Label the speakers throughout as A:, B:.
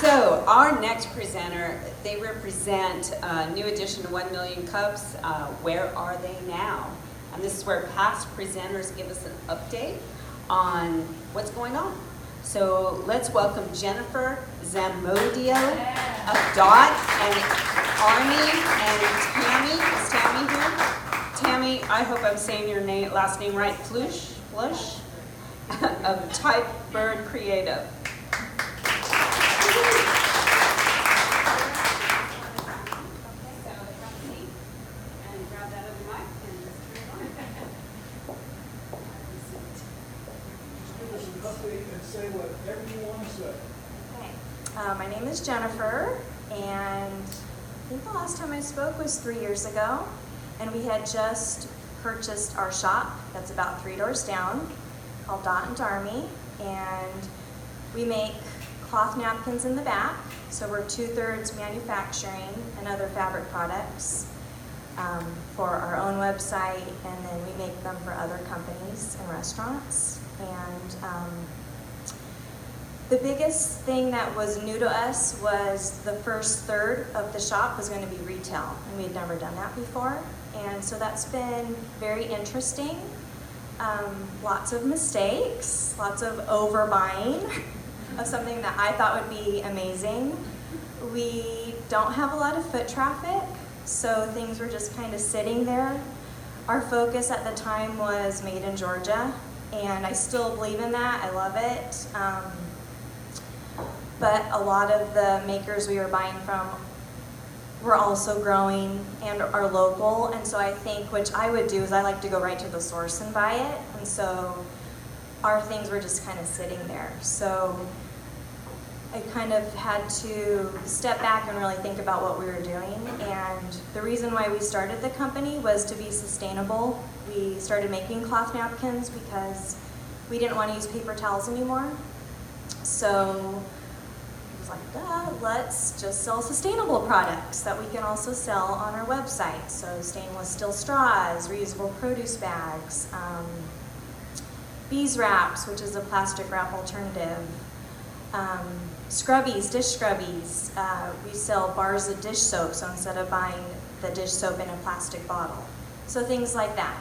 A: So our next presenter, they represent a new edition of 1 Million Cups. Where are they now? And this is where past presenters give us an update on what's going on. So let's welcome Jennifer, Zamudio, Dot, and Army, and Tammy. Is Tammy here? Tammy, I hope I'm saying your last name right. Fluech of Type Bird Creative.
B: Say whatever you want to say.
C: Okay. My name is Jennifer, and I think the last time I spoke was 3 years ago, and we had just purchased our shop that's about 3 doors down called Dot and Army, and we make cloth napkins in the back, so we're 2/3 manufacturing and other fabric products for our own website, and then we make them for other companies and restaurants. And the biggest thing that was new to us was the first third of the shop was going to be retail, and we had never done that before. And so that's been very interesting. Lots of mistakes, lots of overbuying of something that I thought would be amazing. We don't have a lot of foot traffic, so things were just kind of sitting there. Our focus at the time was made in Georgia, and I still believe in that. I love it. But a lot of the makers we were buying from were also growing and are local. And so I think, which I would do, is I like to go right to the source and buy it. And so our things were just kind of sitting there. So I kind of had to step back and really think about what we were doing. And the reason why we started the company was to be sustainable. We started making cloth napkins because we didn't want to use paper towels anymore. So like, let's just sell sustainable products that we can also sell on our website. So stainless steel straws, reusable produce bags, bees wraps, which is a plastic wrap alternative, scrubbies, dish scrubbies. We sell bars of dish soap, so instead of buying the dish soap in a plastic bottle. So things like that.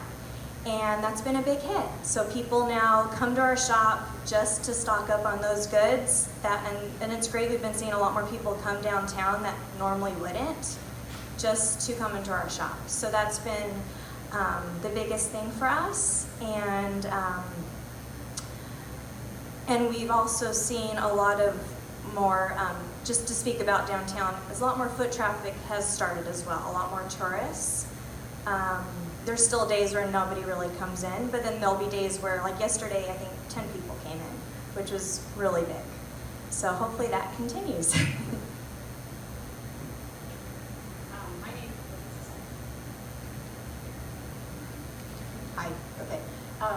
C: And that's been a big hit. So people now come to our shop just to stock up on those goods. And it's great. We've been seeing a lot more people come downtown that normally wouldn't, just to come into our shop. So that's been the biggest thing for us. And we've also seen a lot of more, just to speak about downtown, there's a lot more foot traffic has started as well, a lot more tourists. There's still days where nobody really comes in, but then there'll be days where, like yesterday, I think 10 people came in, which was really big. So hopefully that continues.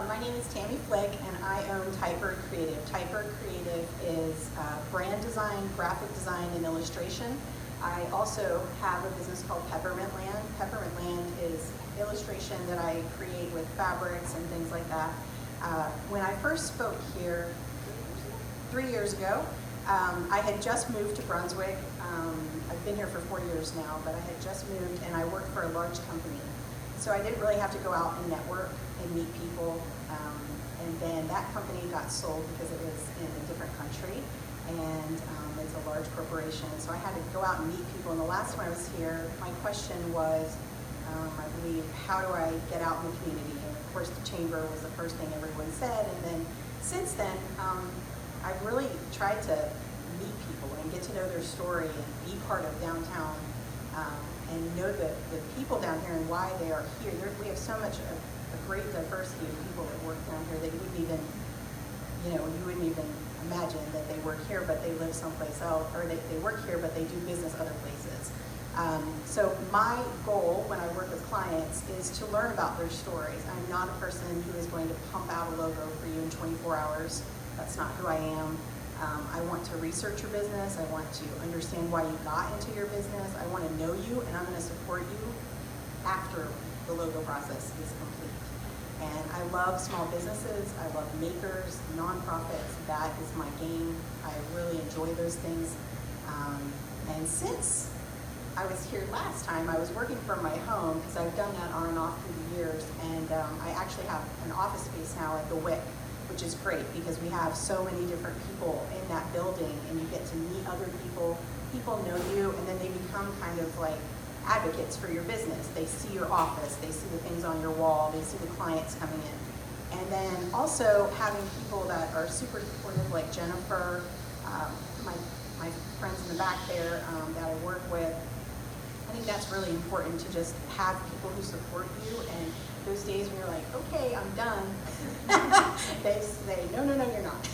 D: My name is Tammy Fluech, and I own Type Bird Creative. Type Bird Creative is brand design, graphic design, and illustration. I also have a business called Peppermint Land. Peppermint Land is illustration that I create with fabrics and things like that. When I first spoke here 3 years ago, I had just moved to Brunswick. I've been here for 4 years now, but I had just moved and I worked for a large company. So I didn't really have to go out and network and meet people. And then that company got sold because it was in a different country, and it's a large corporation. So I had to go out and meet people. And the last time I was here, my question was, I believe, how do I get out in the community? And of course, the chamber was the first thing everyone said. And then since then, I've really tried to meet people and get to know their story and be part of downtown, and know the people down here and why they are here. We have so much a great diversity of people that work down here that you wouldn't even, you wouldn't even imagine that they work here, but they live someplace else, or they work here, but they do business other places. So my goal when I work with clients is to learn about their stories. I'm not a person who is going to pump out a logo for you in 24 hours. That's not who I am. I want to research your business. I want to understand why you got into your business. I want to know you, and I'm going to support you after the logo process is complete. And I love small businesses. I love makers, nonprofits. That is my game. I really enjoy those things. And since I was here last time, I was working from my home because I've done that on and off through the years, and I actually have an office space now at the WIC, which is great because we have so many different people in that building, and you get to meet other people. People know you, and then they become kind of like advocates for your business. They see your office, they see the things on your wall, they see the clients coming in. And then also having people that are super supportive, like Jennifer, my friends in the back there that I work with. I think that's really important to just have people who support you, and those days when you're like, okay, I'm done, they say, no, you're not.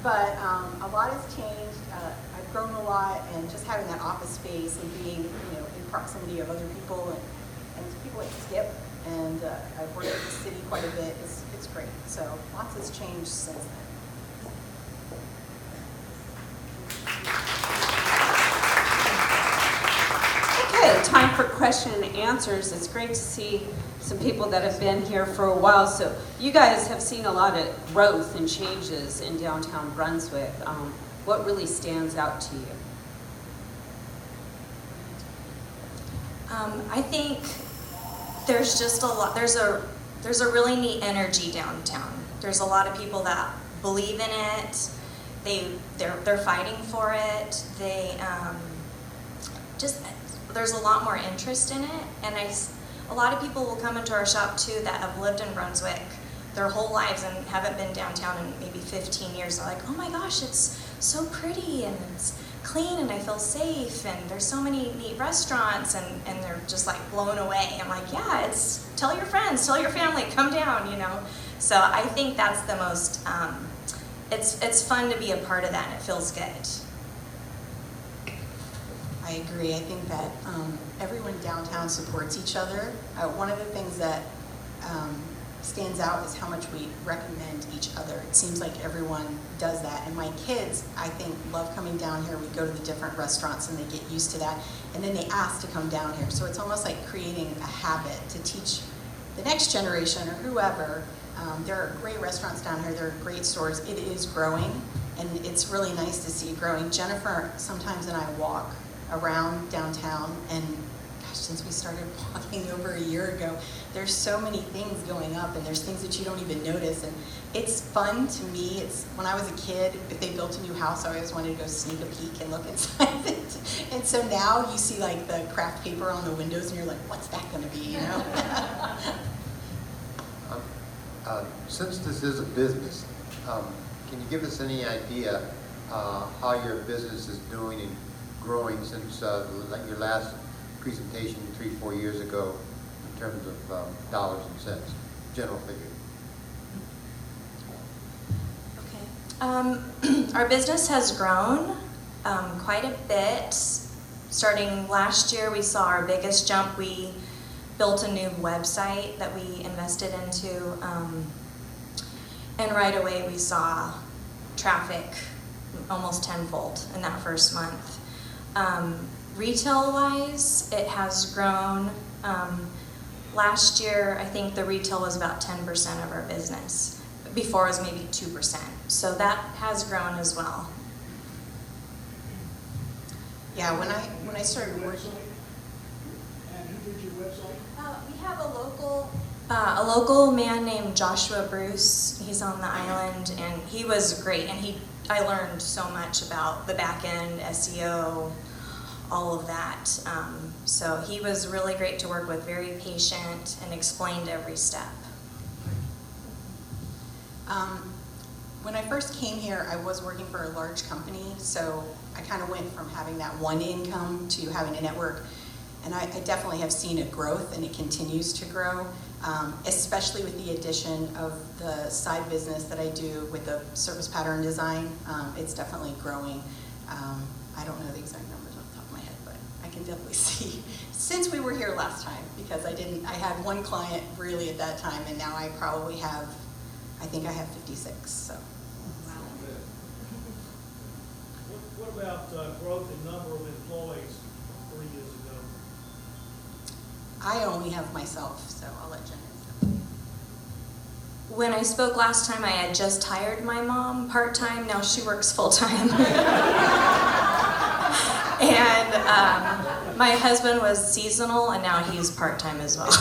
D: But a lot has changed. I've grown a lot, and just having that office space and being, in proximity of other people and people like Skip, and I've worked at the city quite a bit. It's great. So lots has changed since then.
A: Okay, time for question and answers. It's great to see some people that have been here for a while. So you guys have seen a lot of growth and changes in downtown Brunswick. What really stands out to you?
C: I think there's just a lot. There's a really neat energy downtown. There's a lot of people that believe in it. They're fighting for it. There's a lot more interest in it, and a lot of people will come into our shop too that have lived in Brunswick their whole lives and haven't been downtown in maybe 15 years. They're like, oh my gosh, it's so pretty and it's clean and I feel safe and there's so many neat restaurants, and they're just like blown away. I'm like, yeah, tell your friends, tell your family, come down, So I think that's the most, it's fun to be a part of that, and it feels good.
D: I agree. I think that everyone downtown supports each other. One of the things that stands out is how much we recommend each other. It seems like everyone does that. And my kids, I think, love coming down here. We go to the different restaurants and they get used to that. And then they ask to come down here. So it's almost like creating a habit to teach the next generation or whoever. There are great restaurants down here. There are great stores. It is growing, and it's really nice to see it growing. Jennifer sometimes and I walk around downtown, and gosh, since we started walking over a year ago, there's so many things going up, and there's things that you don't even notice, and it's fun to me. It's when I was a kid, if they built a new house, I always wanted to go sneak a peek and look inside it. And so now you see like the craft paper on the windows, and you're like, what's that going to be,
E: Since this is a business, can you give us any idea how your business is doing and growing since like your last presentation 3-4 years ago in terms of dollars and cents, general figure?
C: Okay. Our business has grown quite a bit. Starting last year, we saw our biggest jump. We built a new website that we invested into, and right away we saw traffic almost tenfold in that first month. Retail-wise, it has grown. Last year, I think the retail was about 10% of our business. Before it was maybe 2%. So that has grown as well.
D: Yeah, when I started working.
B: And who did your website?
C: We have a local man named Joshua Bruce. He's on the island, and he was great. And I learned so much about the back end, SEO, all of that. So he was really great to work with, very patient, and explained every step.
D: When I first came here, I was working for a large company, so I kind of went from having that one income to having a network. And I definitely have seen a growth, and it continues to grow, especially with the addition of the side business that I do with the service pattern design. It's definitely growing. I don't know the exact numbers off the top of my head, but I can definitely see since we were here last time, because I had one client really at that time, and now I probably have, I think I have 56, so.
B: What about growth in number of employees 3 years ago?
D: I only have myself, so I'll let Jen answer.
C: When I spoke last time, I had just hired my mom part-time. Now she works full-time. And my husband was seasonal, and now he's part-time as well.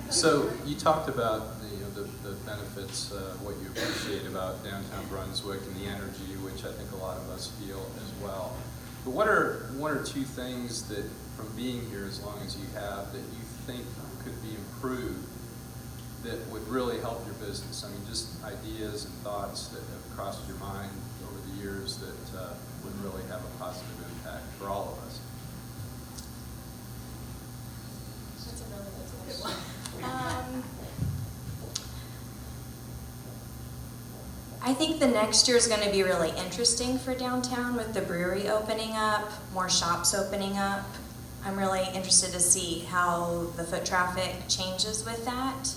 F: So you talked about the benefits, what you appreciate about downtown Brunswick and the energy, which I think a lot of us feel as well. But what are one or two things that, from being here as long as you have, that you think could be improved that would really help your business? I mean, just ideas and thoughts that have crossed your mind over the years that would really have a positive impact for all of us.
C: That's a really good question. I think the next year is going to be really interesting for downtown with the brewery opening up, more shops opening up. I'm really interested to see how the foot traffic changes with that.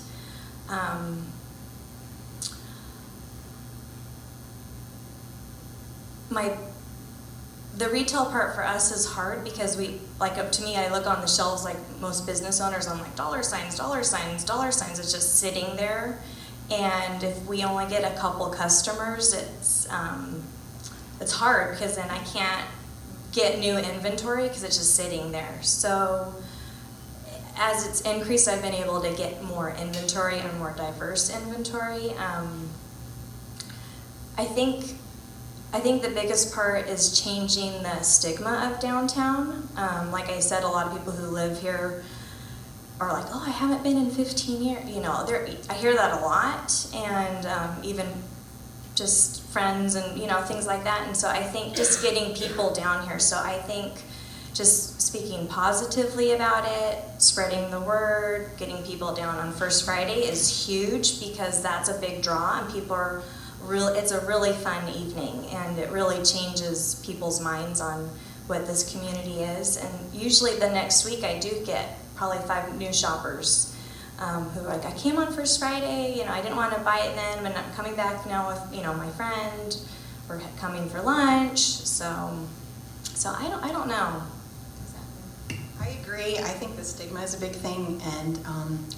C: The retail part for us is hard because to me, I look on the shelves like most business owners, I'm like, dollar signs, dollar signs, dollar signs. It's just sitting there. And if we only get a couple customers, it's hard because then I can't get new inventory because it's just sitting there. So as it's increased, I've been able to get more inventory and more diverse inventory. I think the biggest part is changing the stigma of downtown. Like I said, a lot of people who live here are like, oh, I haven't been in 15 years. You know, I hear that a lot, and even just friends and, things like that. And so I think just getting people down here. So I think just speaking positively about it, spreading the word, getting people down on First Friday is huge because that's a big draw, and people are it's a really fun evening, and it really changes people's minds on what this community is. And usually the next week I do get probably 5 new shoppers who are like, I came on First Friday, I didn't want to buy it then, but I'm coming back now with, my friend. We're coming for lunch. So I don't know.
D: I agree. I think the stigma is a big thing, and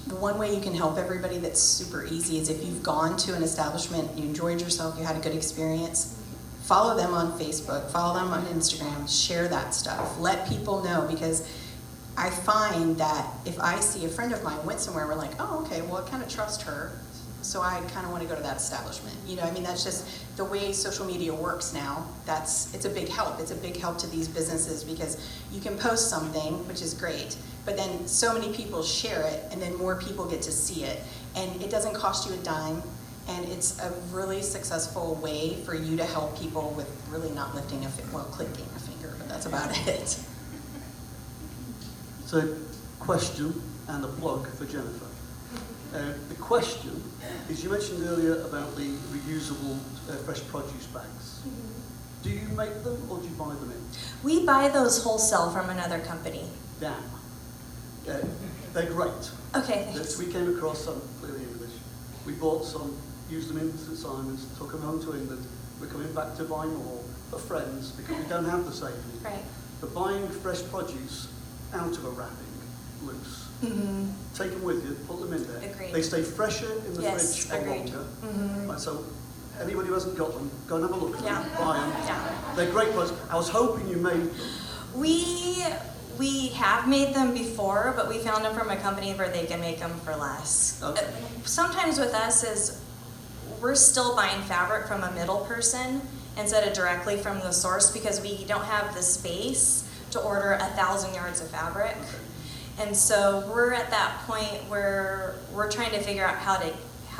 D: the one way you can help everybody that's super easy is if you've gone to an establishment, you enjoyed yourself, you had a good experience, follow them on Facebook, follow them on Instagram, share that stuff. Let people know, because I find that if I see a friend of mine went somewhere, we're like, oh, okay, well, I kind of trust her, so I kind of want to go to that establishment. That's just the way social media works now. It's a big help. It's a big help to these businesses because you can post something, which is great, but then so many people share it, and then more people get to see it. And it doesn't cost you a dime, and it's a really successful way for you to help people with really not lifting clicking a finger, but that's about it.
G: It's a question and a plug for Jennifer. The question is, you mentioned earlier about the reusable fresh produce bags. Do you make them or do you buy them in?
C: We buy those wholesale from another company.
G: Damn. They're great.
C: Okay, thanks.
G: We came across some, clearly English. We bought some, used them in St Simon's, took them home to England. We're coming back to buy more for friends because we don't have the savings.
C: Right.
G: But buying fresh produce out of a wrapping, loose.
C: Mm-hmm.
G: Take them with you, put them in there.
C: Agreed.
G: They stay fresher in the
C: Yes,
G: fridge for
C: agreed.
G: longer.
C: Mm-hmm.
G: Right, so anybody who hasn't got them, go and have a look at them, buy them.
C: Yeah.
G: They're great products. I was hoping you made them.
C: We have made them before, but we found them from a company where they can make them for less.
G: Okay.
C: Sometimes with us is we're still buying fabric from a middle person instead of directly from the source because we don't have the space to order 1,000 yards of fabric.
G: Okay.
C: And so we're at that point where we're trying to figure out how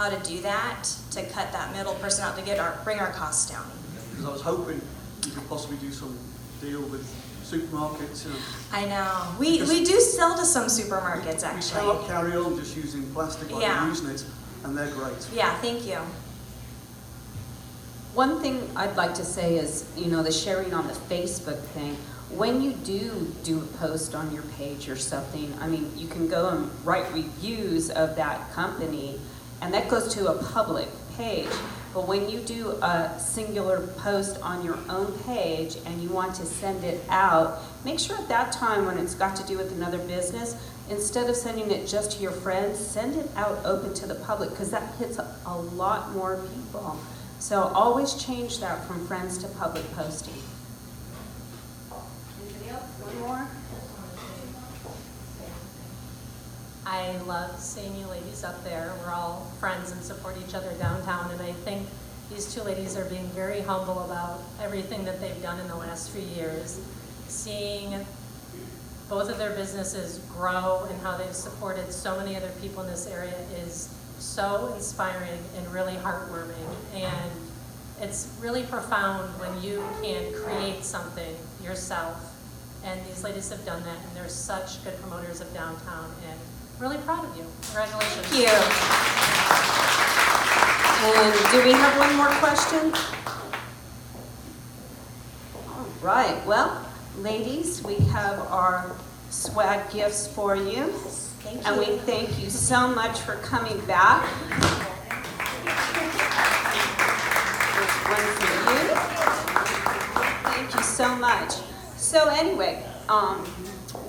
C: to do that, to cut that middle person out, to bring our costs down.
G: Because I was hoping you could possibly do some deal with supermarkets.
C: I know. We do sell to some supermarkets, actually.
G: We cannot carry on just using plastic like we're using it, and they're great.
C: Yeah, thank you.
A: One thing I'd like to say is, the sharing on the Facebook thing. When you do a post on your page or something, you can go and write reviews of that company, and that goes to a public page. But when you do a singular post on your own page and you want to send it out, make sure at that time when it's got to do with another business, instead of sending it just to your friends, send it out open to the public, because that hits a lot more people. So always change that from friends to public posting. Anybody else? One more?
H: I love seeing you ladies up there. We're all friends and support each other downtown, and I think these two ladies are being very humble about everything that they've done in the last few years. Seeing both of their businesses grow and how they've supported so many other people in this area is so inspiring and really heartwarming. And it's really profound when you can create something yourself. And these ladies have done that, and they're such good promoters of downtown, and really proud of you. Congratulations.
A: Thank you. And do we have one more question? All right, well, ladies, we have our swag gifts for you.
D: Thank you.
A: And we thank you so much for coming back. There's one for you. Thank you so much. So anyway,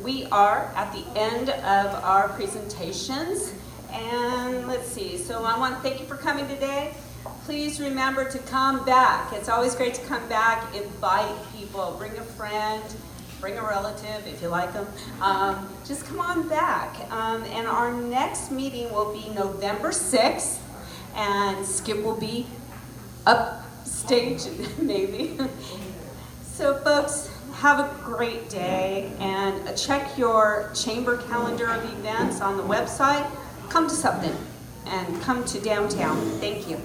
A: we are at the end of our presentations. And let's see, so I want to thank you for coming today. Please remember to come back. It's always great to come back, invite people, bring a friend, bring a relative if you like them. Just come on back. And our next meeting will be November 6th, and Skip will be upstage maybe. So folks, have a great day, and check your chamber calendar of events on the website. Come to something, and come to downtown. Thank you.